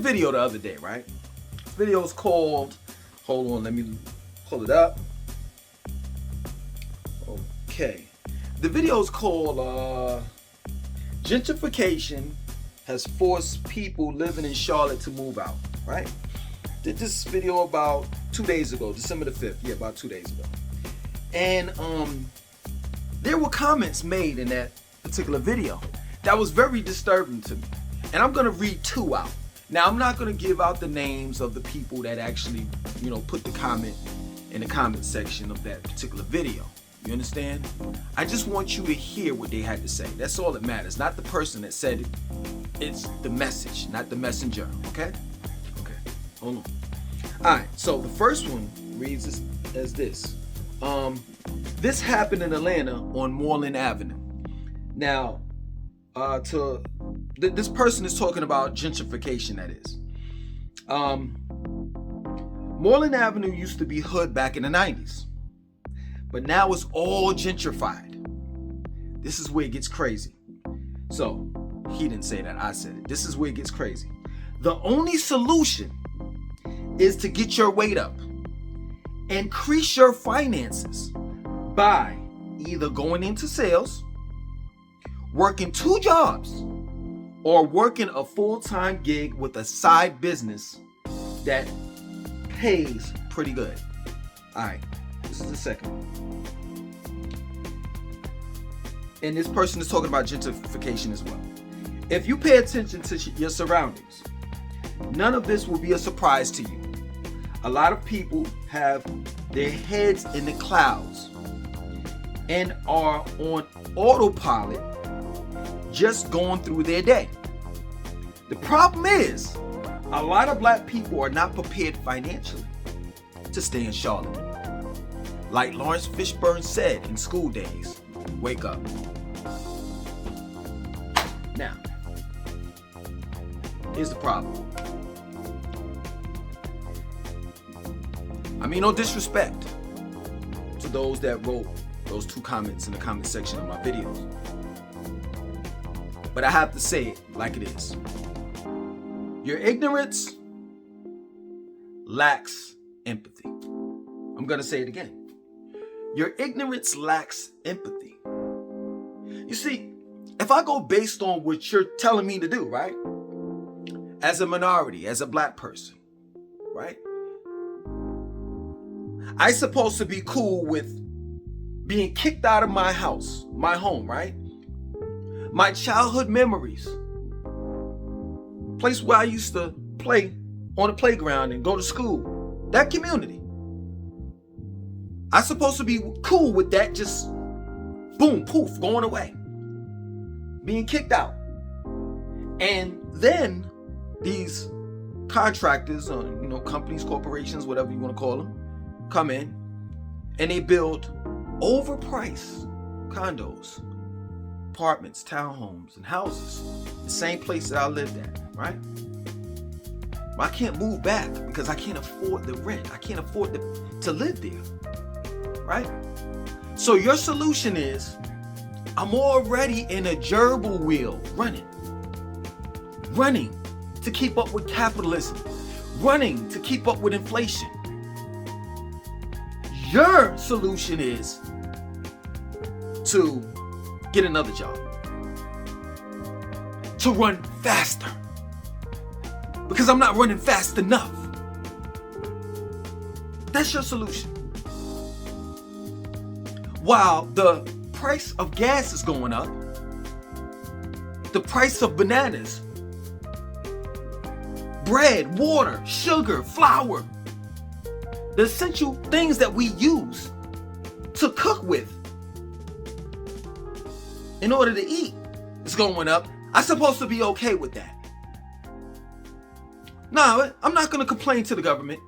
video the other day, right? The video is called, hold on, let me pull it up. Okay. The video is called Gentrification has forced people living in Charlotte to move out, right? Did this video about 2 days ago, December the 5th. Yeah, about 2 days ago. And there were comments made in that particular video that was very disturbing to me. And I'm gonna read two out. Now, I'm not gonna give out the names of the people that actually, put the comment in the comment section of that particular video. You understand? I just want you to hear what they had to say. That's all that matters. Not the person that said it. It's the message, not the messenger. Okay? Okay. Hold on. Alright, so the first one reads as this. This happened in Atlanta on Moreland Avenue. Now, this person is talking about gentrification, that is. Moreland Avenue used to be hood back in the 90s. But now it's all gentrified. This is where it gets crazy. So, he didn't say that, I said it. This is where it gets crazy. The only solution is to get your weight up. Increase your finances by either going into sales, working 2 jobs, or working a full-time gig with a side business that pays pretty good. All right, this is the second one. And this person is talking about gentrification as well. If you pay attention to your surroundings, none of this will be a surprise to you. A lot of people have their heads in the clouds and are on autopilot, just going through their day. The problem is, a lot of black people are not prepared financially to stay in Charlotte. Like Lawrence Fishburne said in School Days, wake up. Now, here's the problem. I mean, no disrespect to those that wrote those 2 comments in the comment section of my videos. But I have to say it like it is. Your ignorance lacks empathy. I'm going to say it again. Your ignorance lacks empathy. You see, if I go based on what you're telling me to do, right? As a minority, as a black person, right? I'm supposed to be cool with being kicked out of my house, my home, right? My childhood memories. Place where I used to play on the playground and go to school. That community. I'm supposed to be cool with that just boom, poof, going away. Being kicked out. And then these contractors, or, companies, corporations, whatever you want to call them, come in and they build overpriced condos, apartments, townhomes, and houses. The same place that I lived at, right? I can't move back because I can't afford the rent. I can't afford to live there, right? So your solution is, I'm already in a gerbil wheel running to keep up with capitalism, running to keep up with inflation. Your solution is to get another job, to run faster, because I'm not running fast enough. That's your solution. While the price of gas is going up, the price of bananas, bread, water, sugar, flour, the essential things that we use to cook with in order to eat is going up. I'm supposed to be okay with that. No, I'm not going to complain to the government.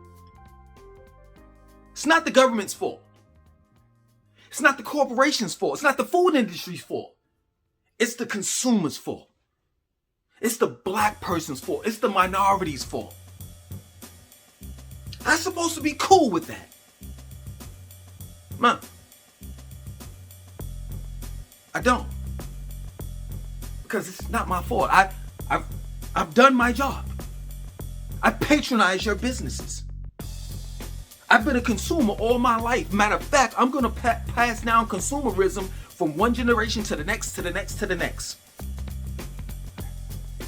It's not the government's fault. It's not the corporation's fault. It's not the food industry's fault. It's the consumer's fault. It's the black person's fault. It's the minority's fault. I'm supposed to be cool with that. Man, I don't. Because it's not my fault. I've done my job. I patronize your businesses. I've been a consumer all my life. Matter of fact, I'm going to pass down consumerism from one generation to the next, to the next, to the next.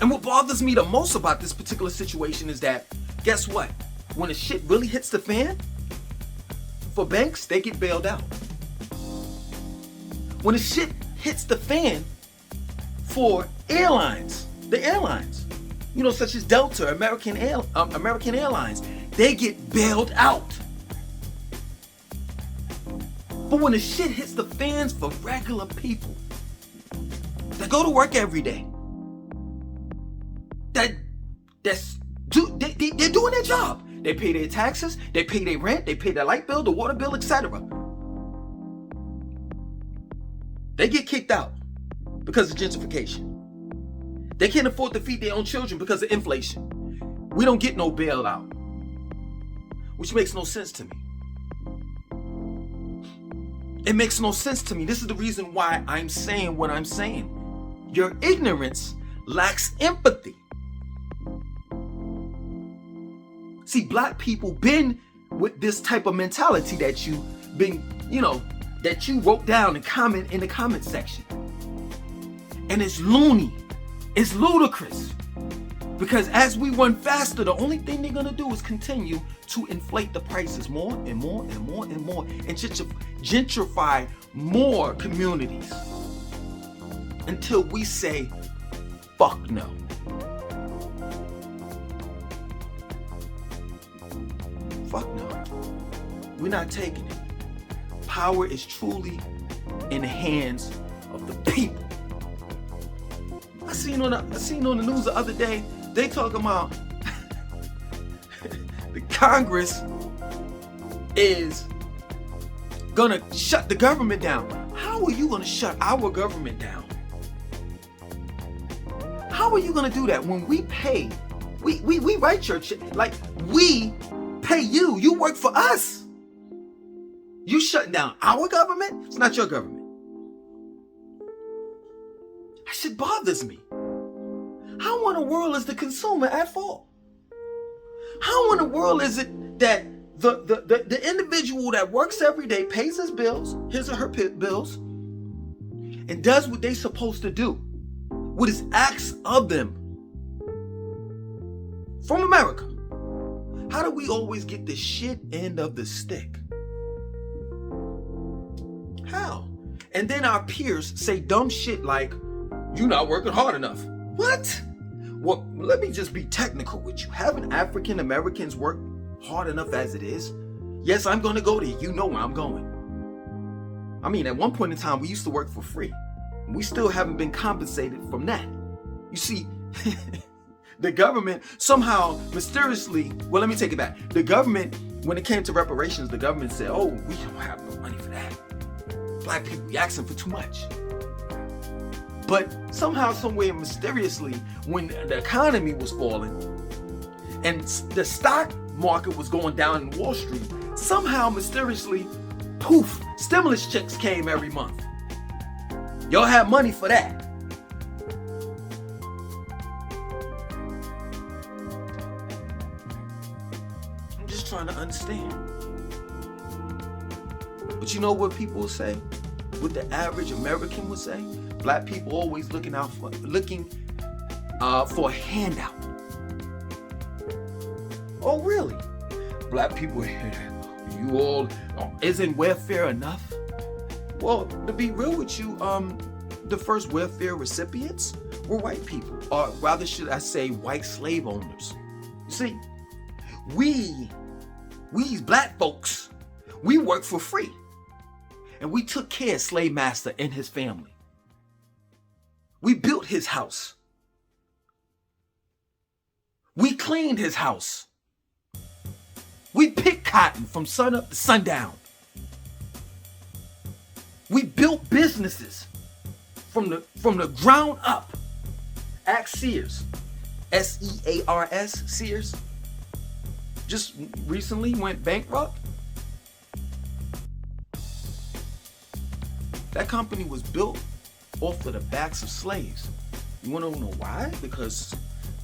And what bothers me the most about this particular situation is that, guess what? When the shit really hits the fan, for banks, they get bailed out. When the shit hits the fan for airlines, the airlines, such as Delta, American Airlines, they get bailed out. But when the shit hits the fans for regular people that go to work every day, they're doing their job. They pay their taxes, they pay their rent, they pay their light bill, the water bill, etc. They get kicked out because of gentrification. They can't afford to feed their own children because of inflation. We don't get no bailout, which makes no sense to me. It makes no sense to me. This is the reason why I'm saying what I'm saying. Your ignorance lacks empathy. See, black people been with this type of mentality that you wrote down and comment in the comment section. And it's loony. It's ludicrous. Because as we run faster, the only thing they're gonna do is continue to inflate the prices more and more and more and more and gentrify more communities until we say, fuck no. Fuck no. We're not taking it. Power is truly in the hands of the people. I seen on the news the other day, they talking about the Congress is gonna shut the government down. How are you gonna shut our government down? How are you gonna do that when we pay? We write your check, like we pay you. You work for us. You shutting down our government? It's not your government. That shit bothers me. How in the world is the consumer at fault? How in the world is it that the individual that works every day, pays his bills, his or her bills, and does what they're supposed to do, what is asked of them from America? How do we always get the shit end of the stick? How? And then our peers say dumb shit like, you're not working hard enough. What? Well, let me just be technical with you. Haven't African Americans worked hard enough as it is? Yes, I'm going to go there. You know where I'm going. I mean, at one point in time, we used to work for free. And we still haven't been compensated from that. You see, the government somehow mysteriously, well, let me take it back. The government, when it came to reparations, the government said, oh, we don't have no money for that. Black people, we asking for too much. But somehow, somewhere, mysteriously, when the economy was falling and the stock market was going down in Wall Street, somehow, mysteriously, poof, stimulus checks came every month. Y'all have money for that. I'm just trying to understand. But you know what people will say? What the average American would say? Black people always looking for a handout. Oh, really? Black people, you all, isn't welfare enough? Well, to be real with you, the first welfare recipients were white people, or rather should I say white slave owners. You see, we black folks, we work for free. And we took care of slave master and his family. We built his house. We cleaned his house. We picked cotton from sun up to sundown. We built businesses from the ground up. Ask Sears. S-E-A-R-S, Sears. Just recently went bankrupt. That company was built off of the backs of slaves. You want to know why? Because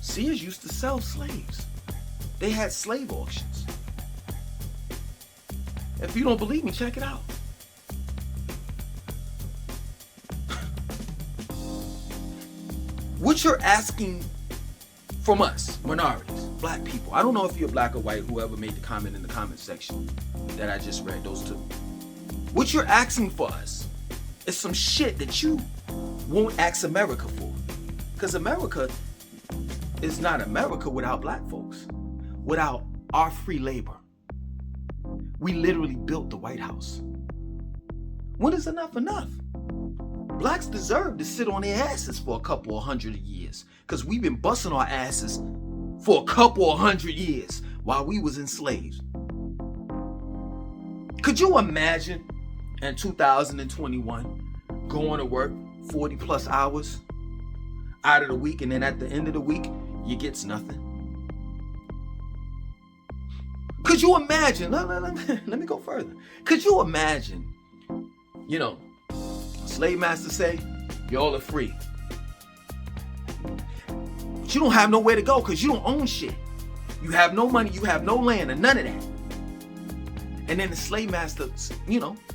Sears used to sell slaves. They had slave auctions. If you don't believe me, check it out. What you're asking from us, minorities, black people. I don't know if you're black or white, whoever made the comment in the comment section that I just read, those two. What you're asking for us is some shit that you won't ask America for. Because America is not America without black folks, without our free labor. We literally built the White House. When is enough enough? Blacks deserve to sit on their asses for a couple of hundred years, because we've been busting our asses for a couple of hundred years while we was enslaved. Could you imagine in 2021 going to work 40 plus hours out of the week, and then at the end of the week you gets nothing? Could you imagine? Let me go further. Could you imagine, slave master say, y'all are free, but you don't have nowhere to go because you don't own shit. You have no money, you have no land, and none of that. And then the slave master,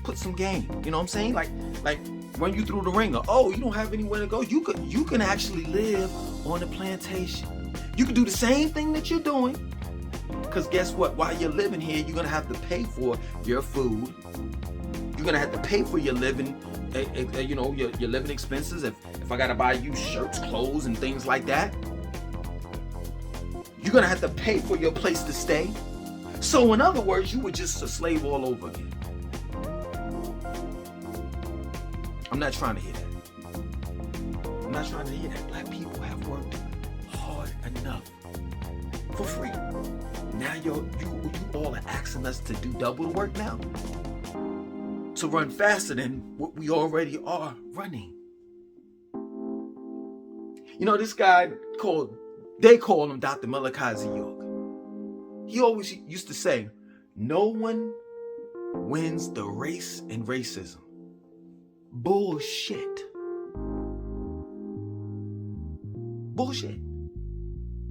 put some game. You know what I'm saying? Like run you through the ringer. Oh, you don't have anywhere to go. You can actually live on the plantation. You can do the same thing that you're doing. Because guess what? While you're living here, you're gonna have to pay for your food. You're gonna have to pay for your living, your living expenses. If I gotta buy you shirts, clothes, and things like that, you're gonna have to pay for your place to stay. So in other words, you were just a slave all over again. I'm not trying to hear that. I'm not trying to hear that. Black people have worked hard enough for free. Now you all are asking us to do double the work now? To run faster than what we already are running. This guy they call him Dr. Malachi York. He always used to say, no one wins the race in racism. Bullshit. Bullshit.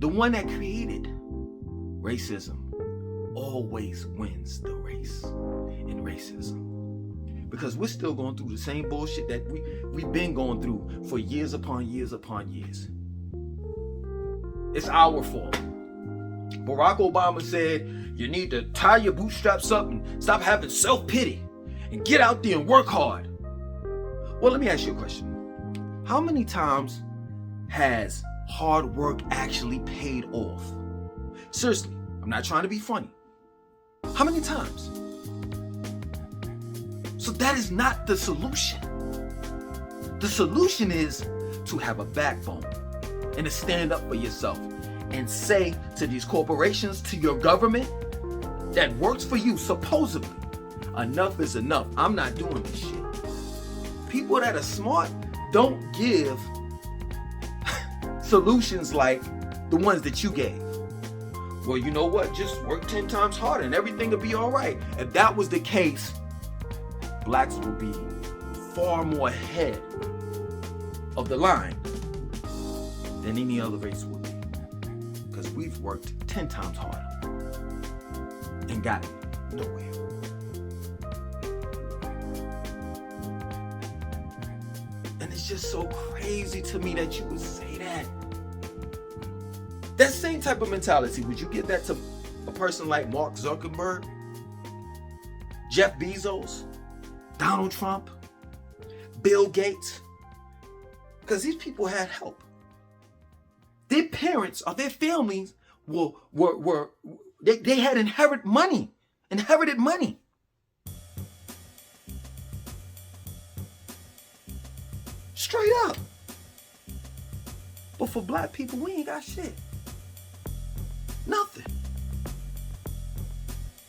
The one that created racism always wins the race in racism. Because we're still going through the same bullshit that we've been going through for years upon years upon years. It's our fault. Barack Obama said, you need to tie your bootstraps up and stop having self-pity and get out there and work hard. Well, let me ask you a question. How many times has hard work actually paid off? Seriously, I'm not trying to be funny. How many times? So that is not the solution. The solution is to have a backbone and to stand up for yourself and say to these corporations, to your government that works for you, supposedly, enough is enough. I'm not doing this shit. People that are smart don't give solutions like the ones that you gave. Well, you know what? Just work 10 times harder and everything will be all right. If that was the case, blacks will be far more ahead of the line than any other race would be. Because we've worked 10 times harder and got nowhere. And it's just so crazy to me that you would say that. That same type of mentality, would you give that to a person like Mark Zuckerberg, Jeff Bezos, Donald Trump, Bill Gates? Because these people had help. Their parents or their families they had inherited money. Straight up. But for black people, we ain't got shit. Nothing.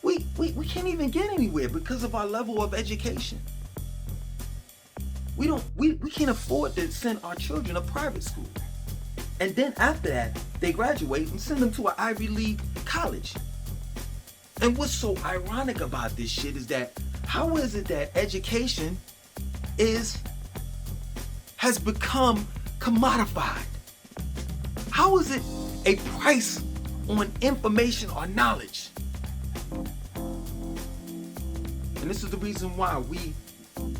We can't even get anywhere because of our level of education. We can't afford to send our children to private school. And then after that, they graduate and send them to an Ivy League college. And what's so ironic about this shit is that how is it that education has become commodified? How is it a price on information or knowledge. And this is the reason why we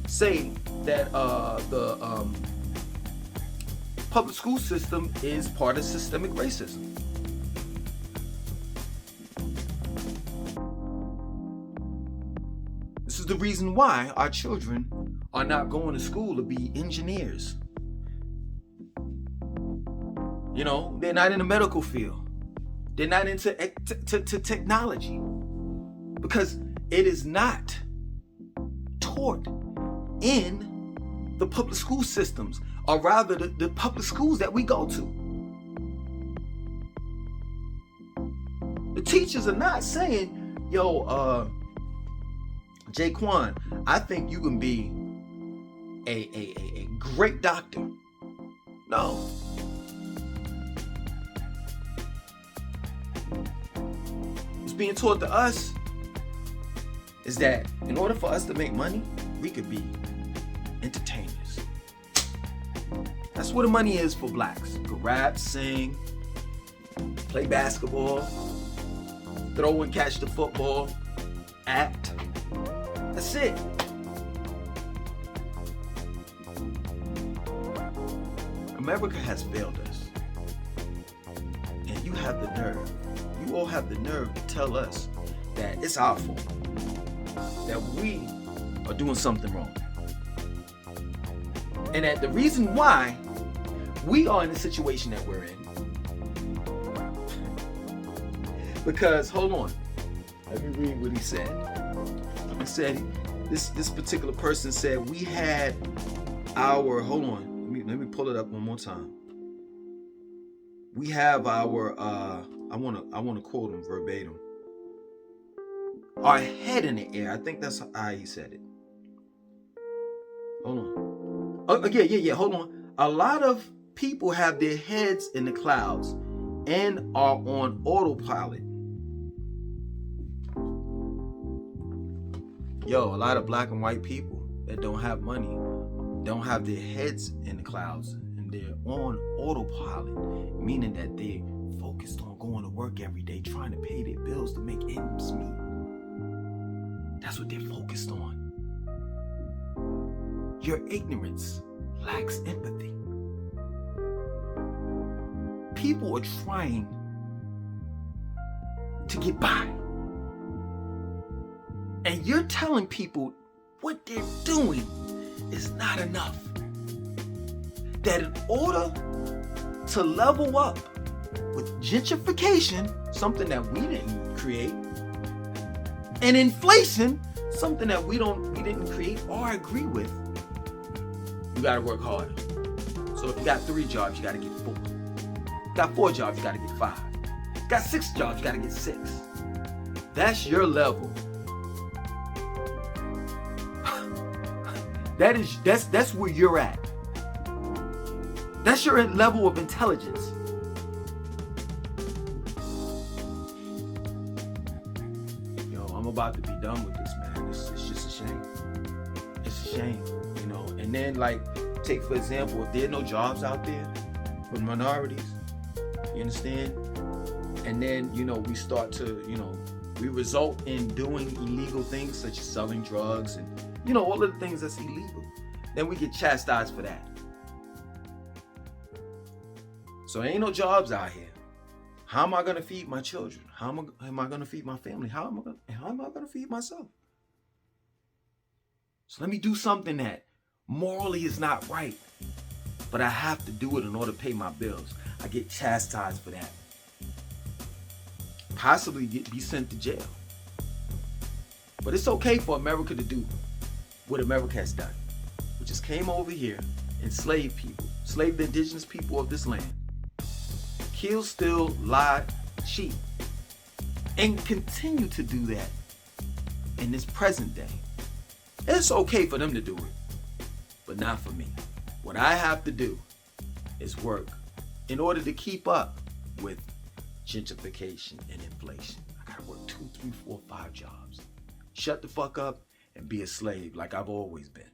say that the public school system is part of systemic racism. This is the reason why our children are not going to school to be engineers. You know, they're not in the medical field. They're not into technology, because it is not taught in the public school systems, or rather the public schools that we go to. The teachers are not saying, yo, Jaquan, I think you can be a great doctor. No. What's being taught to us is that in order for us to make money, we could be entertainers. That's what the money is for blacks. You could rap, sing, play basketball, throw and catch the football, act. That's it. America has failed us. And you have the nerve, you all have the nerve to tell us that it's our fault, that we are doing something wrong. And that the reason why we are in the situation that we're in, because, hold on, let me read what he said. He said, this particular person said, we had our, hold on, let me pull it up one more time. We have our, I want to quote him verbatim. Our head in the air. I think that's how he said it. Hold on. Oh, yeah. Hold on. A lot of people have their heads in the clouds and are on autopilot. Yo, a lot of black and white people that don't have money don't have their heads in the clouds, and they're on autopilot, meaning that they're focused on going to work every day, trying to pay their bills to make ends meet. That's what they're focused on. Your ignorance lacks empathy. People are trying to get by. And you're telling people what they're doing is not enough. That in order to level up with gentrification, something that we didn't create, and inflation, something that we didn't create or agree with, you gotta work harder. So if you got 3 jobs, you gotta get 4. You got 4 jobs, you gotta get 5. You got 6 jobs, you gotta get 6. That's your level. That's where you're at. That's your level of intelligence. Yo, I'm about to be done with this, man. It's just a shame. It's a shame, you know. And then, like, take for example, if there are no jobs out there for minorities, you understand? And then, you know, we start to, you know, we result in doing illegal things such as selling drugs and, you know, all of the things that's illegal. Then we get chastised for that. So there ain't no jobs out here. How am I going to feed my children? How am I going to feed my family? How am I going to feed myself? So let me do something that morally is not right, but I have to do it in order to pay my bills. I get chastised for that. Possibly be sent to jail. But it's okay for America to do what America has done, which is came over here, enslaved people, enslaved the indigenous people of this land, kill, steal, lie, cheat, and continue to do that in this present day. It's okay for them to do it, but not for me. What I have to do is work in order to keep up with gentrification and inflation. I gotta work 2, 3, 4, 5 jobs. Shut the fuck up and be a slave like I've always been.